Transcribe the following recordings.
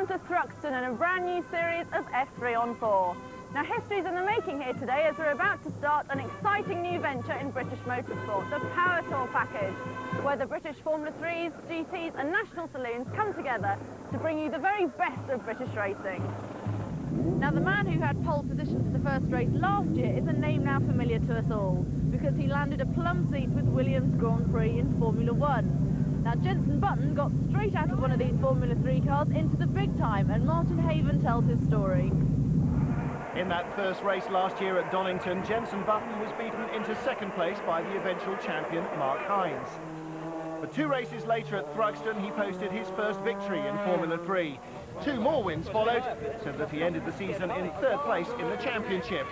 To Thruxton and a brand new series of F3 on 4. Now history's in the making here today as we're about to start an exciting new venture in British motorsport, the Power Tour package, where the British Formula 3s, GTs and National Saloons come together to bring you the very best of British racing. Now the man who had pole position for the first race last year is a name now familiar to us all, because he landed a plum seat with Williams Grand Prix in Formula 1. Now, Jenson Button got straight out of one of these Formula 3 cars into the big time, and Martin Haven tells his story. In that first race last year at Donington, Jenson Button was beaten into second place by the eventual champion, Mark Hines. But 2 races later at Thruxton, he posted his first victory in Formula 3. 2 more wins followed, so that he ended the season in 3rd place in the championship.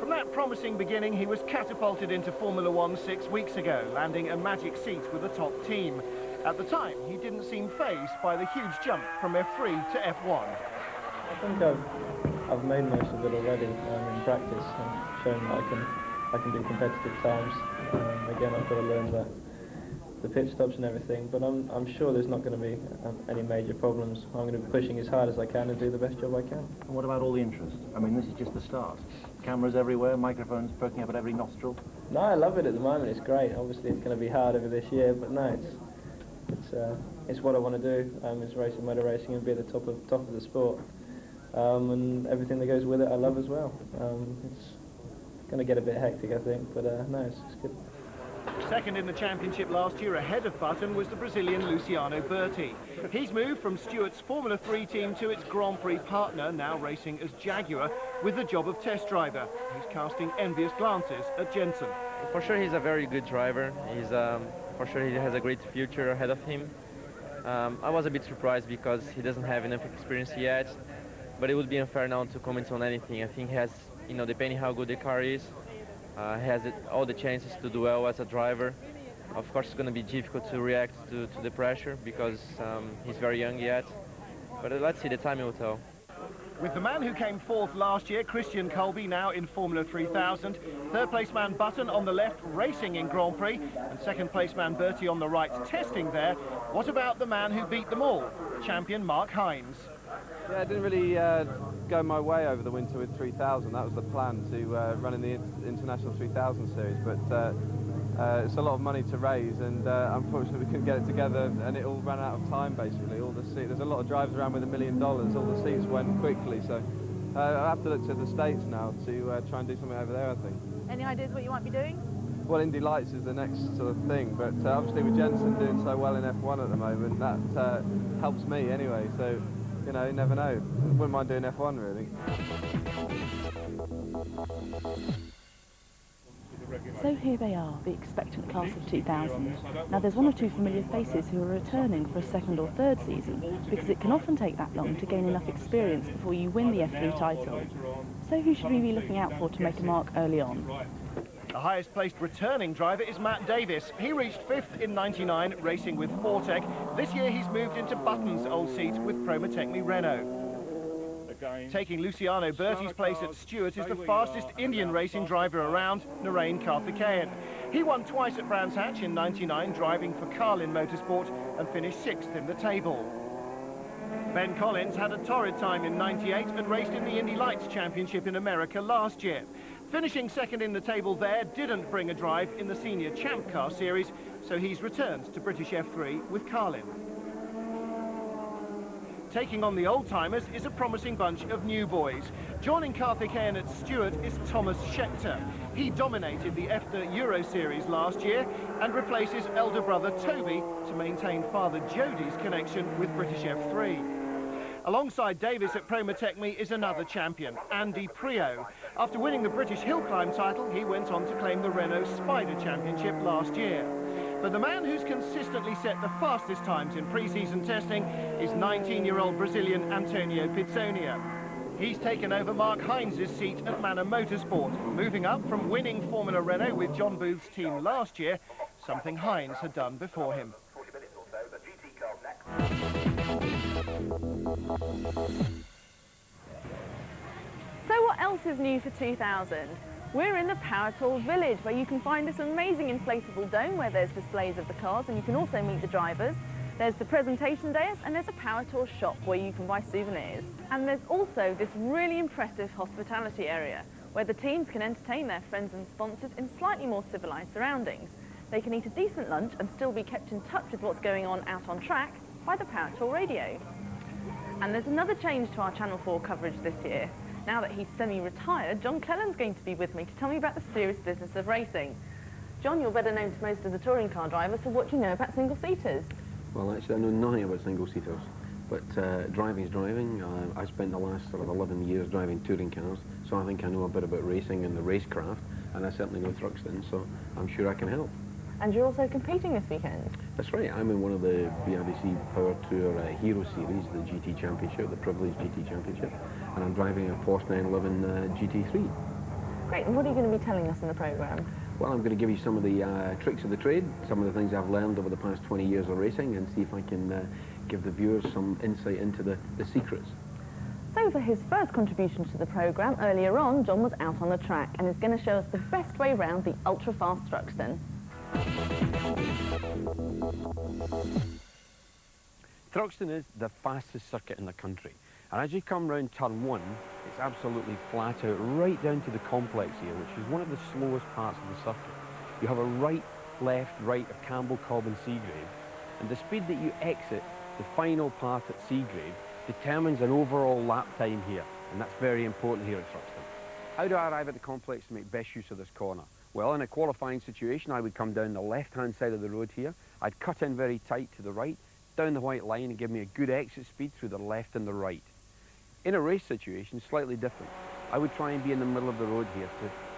From that promising beginning, he was catapulted into Formula 1 6 weeks ago, landing a magic seat with the top team. At the time, he didn't seem fazed by the huge jump from F3 to F1. I think I've made most of it already in practice and shown that I can do competitive times. Again, I've got to learn the pit stops and everything, but I'm sure there's not going to be any major problems. I'm going to be pushing as hard as I can and do the best job I can. And what about all the interest? I mean, this is just the start. Cameras everywhere, microphones poking up at every nostril. No, I love it at the moment. It's great. Obviously, it's going to be hard over this year, but no, it's what I want to do. Is racing motor racing and be at the top of the sport, and everything that goes with it, I love as well. It's going to get a bit hectic, I think, but no, it's good. Second in the championship last year ahead of Button was the Brazilian Luciano Berti. He's moved from Stewart's Formula 3 team to its Grand Prix partner, now racing as Jaguar, with the job of test driver. He's casting envious glances at Jenson. For sure he's a very good driver. For sure he has a great future ahead of him. I was a bit surprised because he doesn't have enough experience yet, but it would be unfair now to comment on anything. I think he has, depending how good the car is, he has all the chances to do well as a driver. Of course, it's going to be difficult to react to the pressure because he's very young yet. But let's see, the time will tell. With the man who came 4th last year, Christian Colby, now in Formula 3000, 3rd place man Button on the left racing in Grand Prix, and 2nd place man Berti on the right testing there. What about the man who beat them all, champion Mark Hines? Yeah, it didn't really go my way over the winter with 3000. That was the plan, to run in the International 3000 series, but it's a lot of money to raise, and unfortunately we couldn't get it together, and it all ran out of time basically. There's a lot of drivers around with $1 million, all the seats went quickly, so I have to look to the States now to try and do something over there, I think. Any ideas what you might be doing? Well, Indy Lights is the next sort of thing, but obviously with Jenson doing so well in F1 at the moment, that helps me anyway, so you never know. Wouldn't mind doing F1 really. So here they are, the expectant class of 2000. Now there's 1 or 2 familiar faces who are returning for a 2nd or 3rd season, because it can often take that long to gain enough experience before you win the F3 title. So who should we be looking out for to make a mark early on? The highest placed returning driver is Matt Davis. He reached 5th in '99, racing with Fortec. This year he's moved into Button's old seat with Promotechny Renault. Taking Luciano Berti's place at Stewart is the fastest Indian racing driver around, Narain Karthikeyan. He won twice at Brands Hatch in '99, driving for Carlin Motorsport, and finished 6th in the table. Ben Collins had a torrid time in '98 and raced in the Indy Lights Championship in America last year. Finishing 2nd in the table there didn't bring a drive in the Senior Champ Car Series, so he's returned to British F3 with Carlin. Taking on the old-timers is a promising bunch of new boys. Joining Karthikeyan at Stewart is Tomas Scheckter. He dominated the EFTA Euro Series last year and replaces elder brother Toby to maintain father Jody's connection with British F3. Alongside Davis at Promotechny is another champion, Andy Priaulx. After winning the British Hill Climb title, he went on to claim the Renault Spider Championship last year. But the man who's consistently set the fastest times in pre-season testing is 19-year-old Brazilian Antônio Pizzonia. He's taken over Mark Heinz's seat at Manor Motorsport, moving up from winning Formula Renault with John Booth's team last year, something Heinz had done before him. So what else is new for 2000? We're in the Priaulx village, where you can find this amazing inflatable dome where there's displays of the cars, and you can also meet the drivers. There's the presentation dais, and there's a Priaulx shop where you can buy souvenirs. And there's also this really impressive hospitality area where the teams can entertain their friends and sponsors in slightly more civilised surroundings. They can eat a decent lunch and still be kept in touch with what's going on out on track by the Priaulx radio. And there's another change to our Channel 4 coverage this year. Now that he's semi-retired, John Clelland's going to be with me to tell me about the serious business of racing. John, you're better known to most of the touring car drivers, so what do you know about single-seaters? Well, actually, I know nothing about single-seaters, but driving is driving. I spent the last sort of 11 years driving touring cars, so I think I know a bit about racing and the racecraft, and I certainly know Thruxton, so I'm sure I can help. And you're also competing this weekend? That's right, I'm in one of the BRDC Power Tour Hero Series, the GT Championship, the Privileged GT Championship, and I'm driving a Porsche 911 GT3. Great, and what are you going to be telling us in the programme? Well, I'm going to give you some of the tricks of the trade, some of the things I've learned over the past 20 years of racing, and see if I can give the viewers some insight into the secrets. So for his first contribution to the programme, earlier on, John was out on the track and is going to show us the best way round the ultra-fast Thruxton. Thruxton is the fastest circuit in the country, and as you come round turn 1, it's absolutely flat out right down to the complex here, which is one of the slowest parts of the circuit. You have a right, left, right of Campbell, Cobb and Seagrave, and the speed that you exit the final part at Seagrave determines an overall lap time here, and that's very important here at Thruxton. How do I arrive at the complex to make best use of this corner? Well, in a qualifying situation, I would come down the left-hand side of the road here. I'd cut in very tight to the right, down the white line, and give me a good exit speed through the left and the right. In a race situation, slightly different. I would try and be in the middle of the road here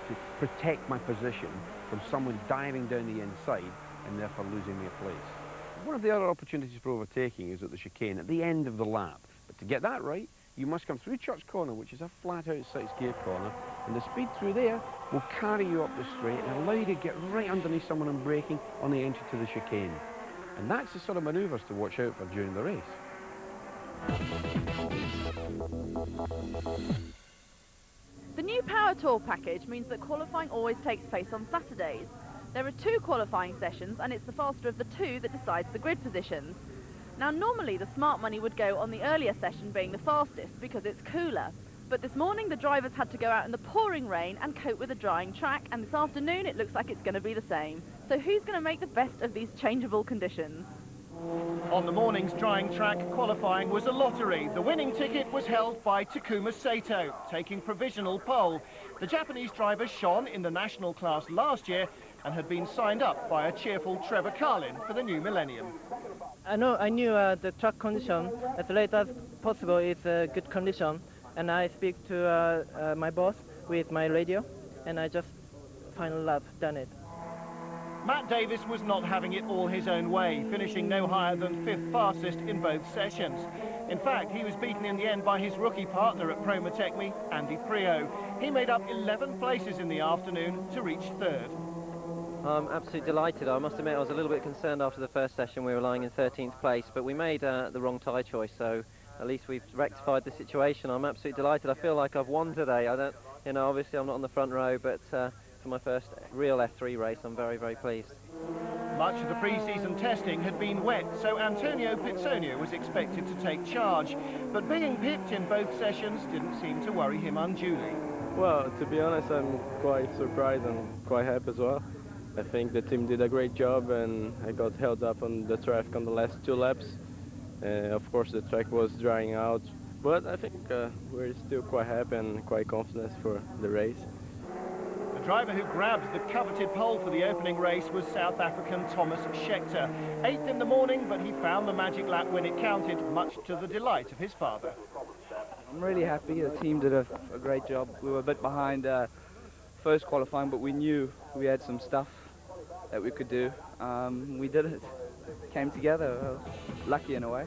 to protect my position from someone diving down the inside and therefore losing me a place. One of the other opportunities for overtaking is at the chicane, at the end of the lap. But to get that right, you must come through Church Corner, which is a flat-out six-gear corner, and the speed through there will carry you up the straight and allow you to get right underneath someone and braking on the entry to the chicane. And that's the sort of manoeuvres to watch out for during the race. The new Power Tour package means that qualifying always takes place on Saturdays. There are 2 qualifying sessions, and it's the faster of the 2 that decides the grid positions. Now, normally the smart money would go on the earlier session being the fastest because it's cooler. But this morning the drivers had to go out in the pouring rain and cope with a drying track, and this afternoon it looks like it's going to be the same. So who's going to make the best of these changeable conditions? On the morning's drying track, qualifying was a lottery. The winning ticket was held by Takuma Sato, taking provisional pole. The Japanese driver shone in the national class last year and had been signed up by a cheerful Trevor Carlin for the new millennium. I knew the track condition as late as possible is a good condition, and I speak to my boss with my radio, and I just final lap done it. Matt Davis was not having it all his own way, finishing no higher than 5th fastest in both sessions. In fact, he was beaten in the end by his rookie partner at Priaulx, Andy Priaulx. He made up 11 places in the afternoon to reach 3rd. I'm absolutely delighted. I must admit I was a little bit concerned after the first session. We were lying in 13th place, but we made the wrong tyre choice, so at least we've rectified the situation. I'm absolutely delighted. I feel like I've won today. Obviously I'm not on the front row, but for my first real F3 race, I'm very, very pleased. Much of the pre-season testing had been wet, so Antônio Pizzonia was expected to take charge. But being pipped in both sessions didn't seem to worry him unduly. Well, to be honest, I'm quite surprised and quite happy as well. I think the team did a great job, and I got held up on the traffic on the last 2 laps. Of course, the track was drying out, but I think we're still quite happy and quite confident for the race. The driver who grabbed the coveted pole for the opening race was South African Tomas Scheckter. 8th in the morning, but he found the magic lap when it counted, much to the delight of his father. I'm really happy. The team did a great job. We were a bit behind first qualifying, but we knew we had some stuff that we could do. We did it. Came together. Lucky in a way.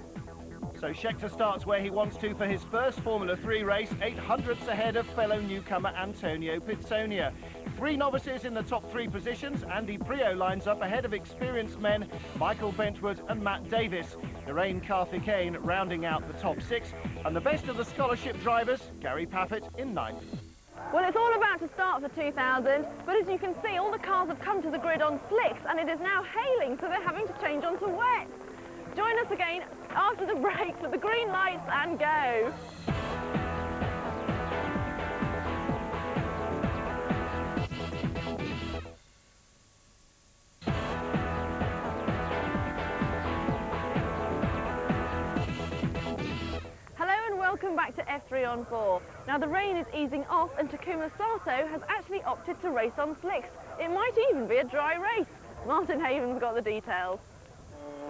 So Scheckter starts where he wants to for his first Formula 3 race, 800ths ahead of fellow newcomer Antônio Pizzonia. 3 novices in the top 3 positions. Andy Priaulx lines up ahead of experienced men Michael Bentwood and Matt Davis. Narain Karthikeyan rounding out the top 6. And the best of the scholarship drivers, Gary Paffett in 9th. Well, it's all about to start for 2000, but as you can see, all the cars have come to the grid on slicks, and it is now hailing, so they're having to change onto wets. Join us again after the break for the green lights and go. Welcome back to F3 on 4. Now the rain is easing off and Takuma Sato has actually opted to race on slicks. It might even be a dry race. Martin Haven's got the details.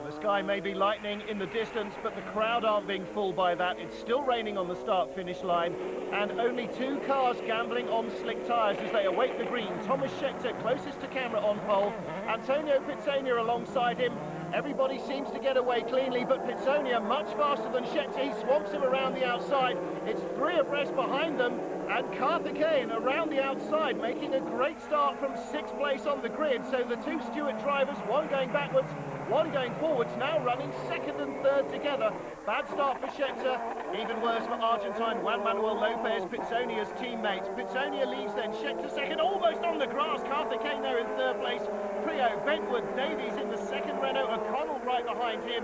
The sky may be lightening in the distance, but the crowd aren't being fooled by that. It's still raining on the start-finish line, and only 2 cars gambling on slick tyres as they await the green. Tomas Scheckter closest to camera on pole, Antônio Pizzonia alongside him. Everybody seems to get away cleanly, but Pizzonia much faster than Scheckter. He swamps him around the outside. It's 3 abreast behind them, and Karthikeyan around the outside, making a great start from 6th place on the grid. So the 2 Stewart drivers, one going backwards, one going forwards, now running 2nd and 3rd together. Bad start for Scheckter. Even worse for Argentine Juan Manuel Lopez, Pizzonia's teammate. Pizzonia leads then, Scheckter second, almost on the grass. Karthikeyan there in 3rd place. Priaulx, Bentwood, Davies in the 2nd Renault, O'Connell right behind him.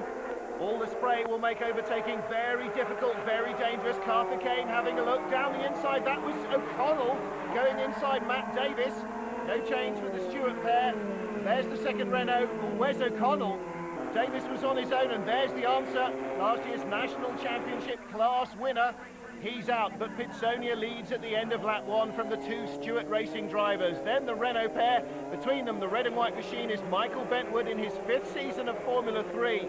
All the spray will make overtaking very difficult, very dangerous. Karthikeyan having a look down the inside. That was O'Connell going inside Matt Davis. No change with the Stewart pair. There's the 2nd Renault. Where's O'Connell? Davis was on his own, and there's the answer. Last year's National Championship class winner. He's out, but Pizzonia leads at the end of lap 1 from the 2 Stewart Racing drivers. Then the Renault pair. Between them, the red and white machine is Michael Bentwood in his 5th season of Formula 3.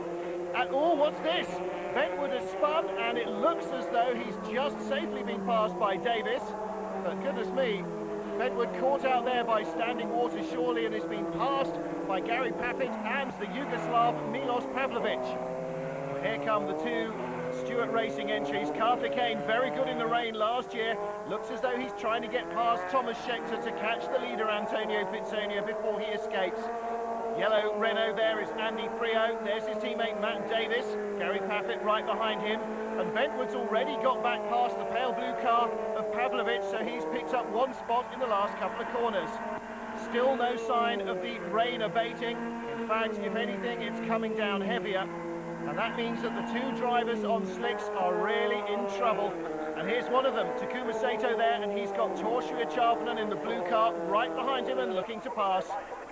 And oh, what's this? Bentwood has spun, and it looks as though he's just safely been passed by Davis. But goodness me, Bentwood caught out there by standing water surely and has been passed by Gary Paffett and the Yugoslav Milos Pavlovic. Here come the 2 Stewart Racing entries. Karthikeyan, very good in the rain last year. Looks as though he's trying to get past Tomas Scheckter to catch the leader, Antônio Pizzonia, before he escapes. Yellow Renault there is Andy Priaulx. There's his teammate Matt Davis. Gary Paffett right behind him. And Bentwood's already got back past the pale blue car of Pavlovic, so he's picked up 1 spot in the last couple of corners. Still no sign of the rain abating. In fact, if anything, it's coming down heavier. And that means that the 2 drivers on slicks are really in trouble. And here's one of them, Takuma Sato there, and he's got Torshuya Charvanen in the blue car right behind him and looking to pass.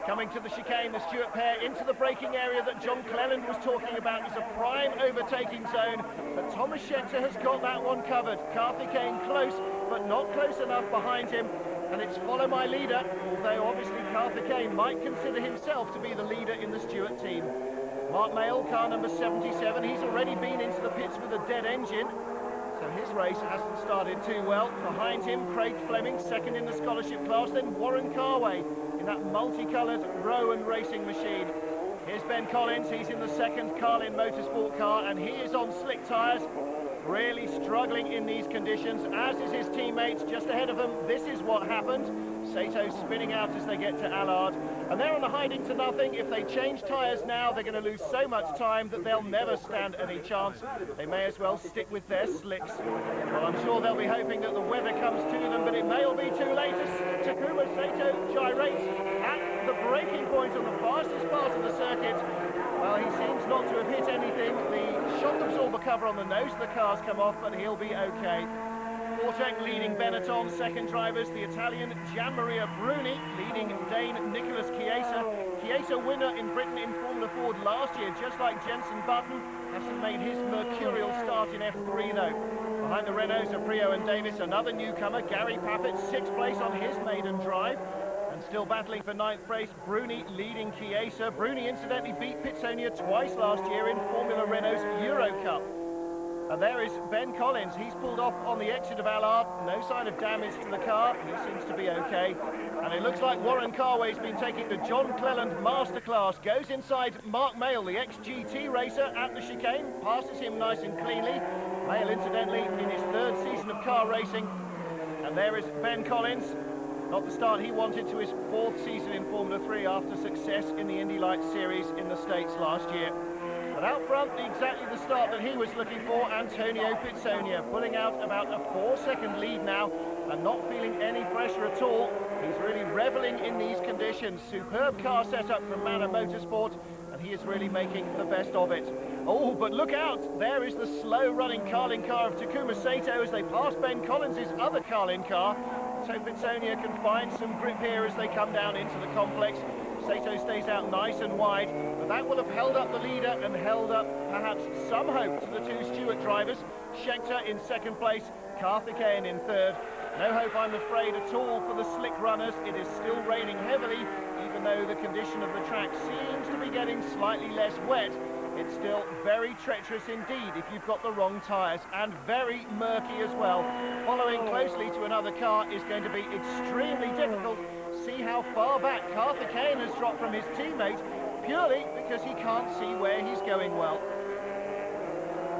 Coming to the chicane, the Stewart pair into the braking area that John Cleland was talking about. Is a prime overtaking zone, but Tomas Scheckter has got that one covered. Karthikeyan close, but not close enough behind him. And it's follow my leader, although obviously Karthikeyan might consider himself to be the leader in the Stewart team. Mark Mayle, car number 77, he's already been into the pits with a dead engine, so his race hasn't started too well. Behind him, Craig Fleming, 2nd in the scholarship class, then Warren Carway in that multicoloured Rowan racing machine. Here's Ben Collins, he's in the 2nd Carlin Motorsport car, and he is on slick tyres, really struggling in these conditions, as is his teammates just ahead of them. This is what happened. Sato spinning out as they get to Allard, and they're on a hiding to nothing. If they change tyres now, they're going to lose so much time that they'll never stand any chance. They may as well stick with their slicks. Well, I'm sure they'll be hoping that the weather comes to them, but it may all be too late as Takuma Sato gyrates at the braking point on the fastest part of the circuit. Well, he seems not to have hit anything. The shock absorber cover on the nose of the car's come off, but he'll be okay. Fortec leading Benetton, 2nd drivers, the Italian Gianmaria Bruni leading Dane Nicolas Kiesa. Kiesa winner in Britain in Formula Ford last year, just like Jenson Button, hasn't made his mercurial start in F3 though. Behind the Renaults are Priaulx and Davis, another newcomer, Gary Paffett, 6th place on his maiden drive. And still battling for 9th place, Bruni leading Kiesa. Bruni incidentally beat Pizzonia twice last year in Formula Renault's Euro Cup. And there is Ben Collins. He's pulled off on the exit of Allard. No sign of damage to the car. He seems to be okay. And it looks like Warren Carway's been taking the John Cleland masterclass. Goes inside Mark Mayle, the ex-GT racer, at the chicane. Passes him nice and cleanly. Mayle, incidentally, in his 3rd season of car racing. And there is Ben Collins. Not the start he wanted to his 4th season in Formula 3 after success in the Indy Lights Series in the States last year. But out front, exactly the start that he was looking for, Antônio Pizzonia, pulling out about a 4-second lead now and not feeling any pressure at all. He's really reveling in these conditions. Superb car setup from Manor Motorsport, and he is really making the best of it. Oh, but look out! There is the slow-running Carlin car of Takuma Sato as they pass Ben Collins' other Carlin car. So Pizzonia can find some grip here as they come down into the complex. Sato stays out nice and wide, but that will have held up the leader and held up perhaps some hope to the 2 Stewart drivers. Scheckter in 2nd place, Karthikeyan in 3rd. No hope, I'm afraid, at all for the slick runners. It is still raining heavily, even though the condition of the track seems to be getting slightly less wet. It's still very treacherous indeed if you've got the wrong tyres, and very murky as well. Following closely to another car is going to be extremely difficult. See how far back Karthikeyan has dropped from his teammate, purely because he can't see where he's going well.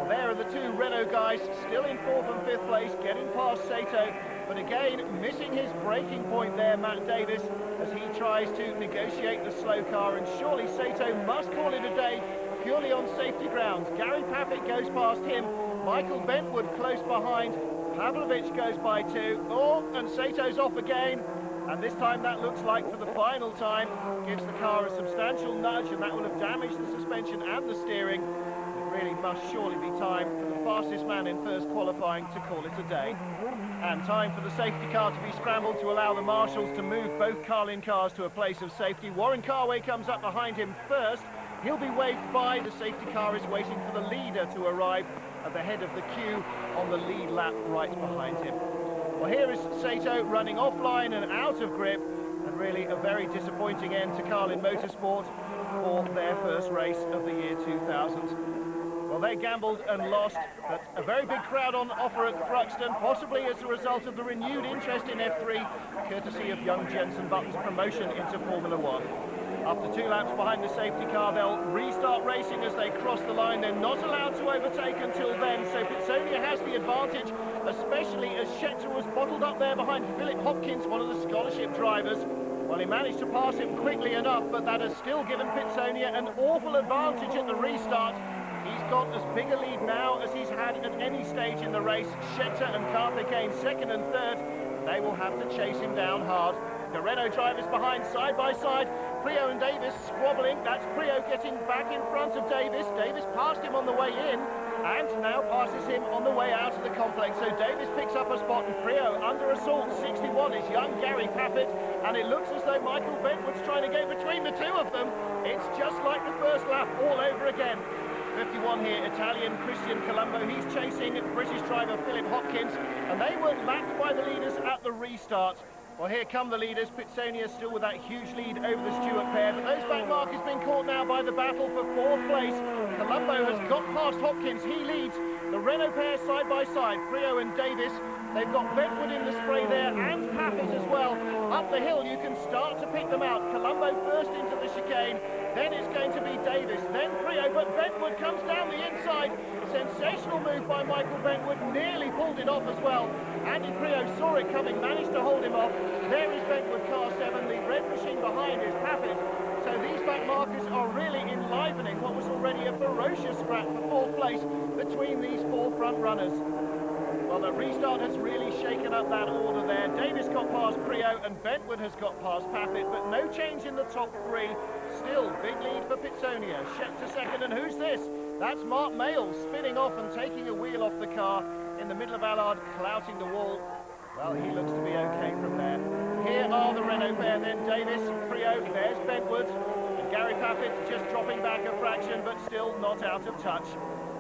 There are the 2 Renault guys, still in 4th and 5th place, getting past Sato, but again, missing his braking point there, Matt Davis, as he tries to negotiate the slow car, and surely Sato must call it a day, purely on safety grounds. Gary Paffett goes past him, Michael Bentwood close behind, Pavlovich goes by 2, oh, and Sato's off again. And this time that looks like for the final time, gives the car a substantial nudge, and that will have damaged the suspension and the steering. It really must surely be time for the fastest man in first qualifying to call it a day. And time for the safety car to be scrambled to allow the marshals to move both Carlin cars to a place of safety. Warren Carway comes up behind him first. He'll be waved by. The safety car is waiting for the leader to arrive at the head of the queue on the lead lap right behind him. Well, here is Sato running offline and out of grip, and really a very disappointing end to Carlin Motorsport for their first race of the year 2000. Well, they gambled and lost, but a very big crowd on offer at Thruxton, possibly as a result of the renewed interest in F3, courtesy of young Jenson Button's promotion into Formula 1. After 2 laps behind the safety car, they'll restart racing as they cross the line. They're not allowed to overtake until then, so Pizzonia has the advantage, especially as Scheckter was bottled up there behind Philip Hopkins, one of the scholarship drivers. Well, he managed to pass him quickly enough, but that has still given Pizzonia an awful advantage at the restart. He's got as big a lead now as he's had at any stage in the race. Scheckter and Karthikeyan 2nd and 3rd. They will have to chase him down hard. The Renault drivers behind side by side. Priaulx and Davis squabbling. That's Priaulx getting back in front of Davis. Davis passed him on the way in and now passes him on the way out of the complex. So Davis picks up a spot, and Priaulx under assault. 61 is young Gary Paffett, and it looks as though Michael Bentwood's trying to get between the 2 of them. It's just like the first lap all over again. 51 here, Italian Christian Colombo. He's chasing British driver Philip Hopkins, and they were lapped by the leaders at the restart. Well, here come the leaders. Pizzonia still with that huge lead over the Stewart pair, but those back markers being caught now by the battle for 4th place. Colombo has got past Hopkins. He leads. The Renault pair side by side, Priaulx and Davis. They've got Bentwood in the spray there, and Paffett as well. Up the hill, you can start to pick them out. Colombo first into the chicane, then it's going to be Davis, then Priaulx, but Bentwood comes down the inside. Sensational move by Michael Bentwood, nearly pulled it off as well. Andy Priaulx saw it coming, managed to hold him off. There is Bentwood, car 7, the red machine behind is Paffett. So these back markers are really enlivening what was already a ferocious scrap for 4th place between these 4 front runners. Well, the restart has really shaken up that order there. Davis got past Priaulx and Bentwood has got past Paffett, but no change in the top 3. Still, big lead for Pizzonia. Scheckter 2nd, and who's this? That's Mark Mayle spinning off and taking a wheel off the car in the middle of Allard, clouting the wall. Well, he looks to be okay from there. Here are the Renault pair then, Davis, Priaulx, there's Bentwood, and Gary Paffett just dropping back a fraction, but still not out of touch.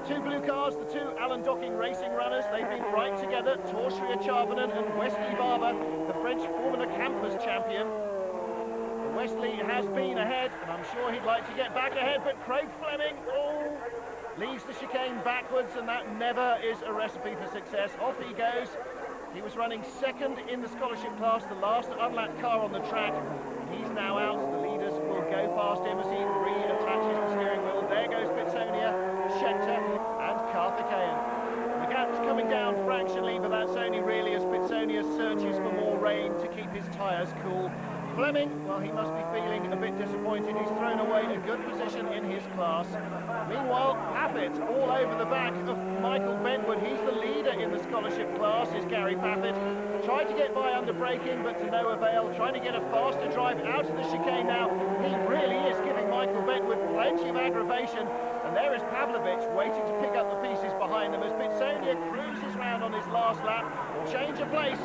2 blue cars, the 2 Alan Docking racing runners. They've been right together. Torshria Charvanen and Wesley Barber, the French Formula Campers champion. Wesley has been ahead, and I'm sure he'd like to get back ahead, but Craig Fleming, oh, leaves the chicane backwards, and that never is a recipe for success. Off he goes. He was running second in the scholarship class, the last unlapped car on the track. He's now out. The leaders will go past him as he reattaches the steering wheel. There goes Pizzonia, Scheckter and Karthikeyan. The gap's coming down fractionally, but that's only really as Pizzonia searches for more rain to keep his tyres cool. Fleming, well, he must be feeling a bit disappointed. He's thrown away a good position in his class. Meanwhile, Paffett all over the back of Michael Bentwood. He's the leader in the scholarship class, is Gary Paffett. Tried to get by under braking, but to no avail. Trying to get a faster drive out of the chicane now. He really is giving Michael Bentwood plenty of aggravation. And there is Pavlovich waiting to pick up the pieces behind them as Pizzonia cruises round on his last lap. Change of place.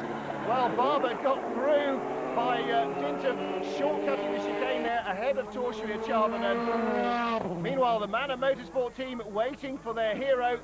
Well, Barber got through by dint of shortcutting the chicane there ahead of Torshuya Charvanen. Meanwhile, the Manor Motorsport team waiting for their hero,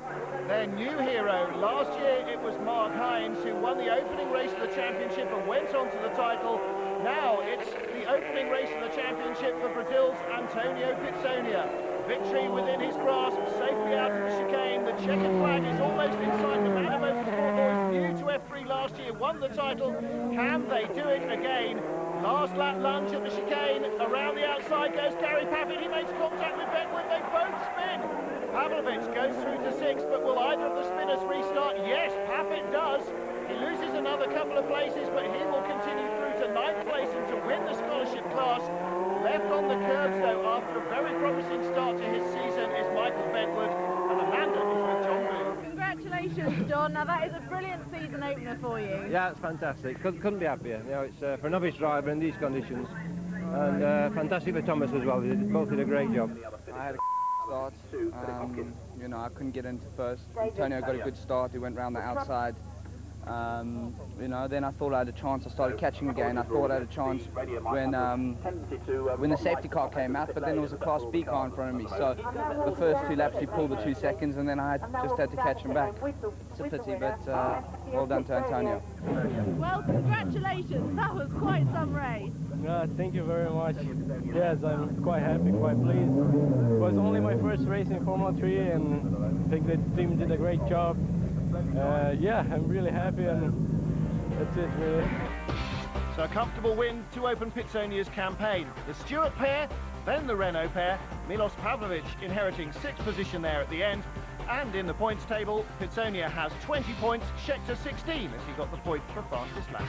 their new hero. Last year it was Mark Hines who won the opening race of the championship and went on to the title. Now it's the opening race of the championship for Brazil's Antônio Pizzonia. Victory within his grasp, safely out of the chicane. The checkered flag is almost inside. The Manor Motorsport boys, new to F3 last year, won the title. Can they do it again? Last lap lunge at the chicane. Around the outside goes Gary Paffett. He makes contact with Bentwood. They both spin. Pavlovich goes through to 6th, but will either of the spinners restart? Yes, Paffett does. He loses another couple of places, but he will continue through to 9th place and to win the scholarship class. Left on the curbs, though, after a very promising start to his season is Michael Bentwood, and Amanda is with John Booth. Congratulations, John. Now, that is a brilliant season opener for you. Yeah, it's fantastic. Couldn't be happier. You know, it's for a novice driver in these conditions, and fantastic for Thomas as well. They both did a great job. I had a start. You know, I couldn't get into first. Antonio got a good start. He went round the outside. You know, then I thought I had a chance. I started catching again. I thought I had a chance when the safety car came out, but then there was a Class B car in front of me. So the first 2 laps he pulled the 2 seconds, and then I just had to catch him back. It's a pity, but well done to Antonio. Well, congratulations. That was quite some race. Thank you very much. Yes, I'm quite happy, quite pleased. It was only my first race in Formula 3, and I think the team did a great job. Yeah, I'm really happy, and that's it, really. So a comfortable win to open Pizzonia's campaign. The Stewart pair, then the Renault pair. Milos Pavlovich inheriting 6th position there at the end. And in the points table, Pizzonia has 20 points, Scheckter 16 as he got the point for fastest lap.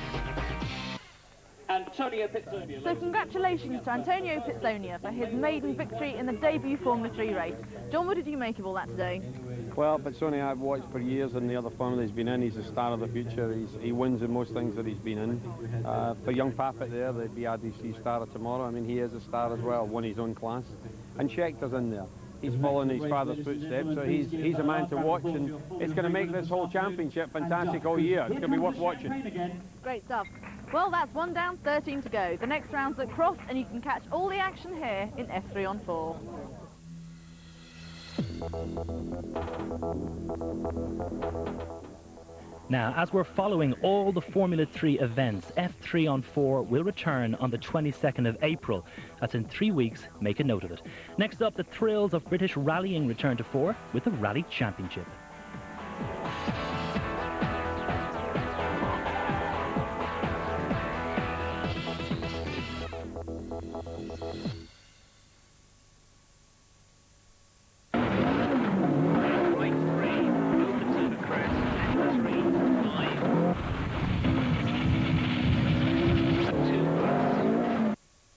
Antonio Pizzonia. So congratulations to Antonio Pizzonia for his maiden victory in the debut Formula 3 race. John, what did you make of all that today? Well, Pizzonia I've watched for years in the other formula he's been in. He's the star of the future. He wins in most things that he's been in. For young Paffett there, the BRDC star of tomorrow, I mean, he is a star as well, won his own class. And Scheckter's in there. He's following his father's footsteps, so he's a man to watch, and it's going to make this whole championship fantastic all year. It's going to be worth watching. Great stuff. Well, that's 1 down, 13 to go. The next round's at Cross, and you can catch all the action here in F3 on 4. Now, as we're following all the Formula 3 events, F3 on 4 will return on the 22nd of April. That's in 3 weeks. Make a note of it. Next up, the thrills of British rallying return to 4 with the Rally Championship.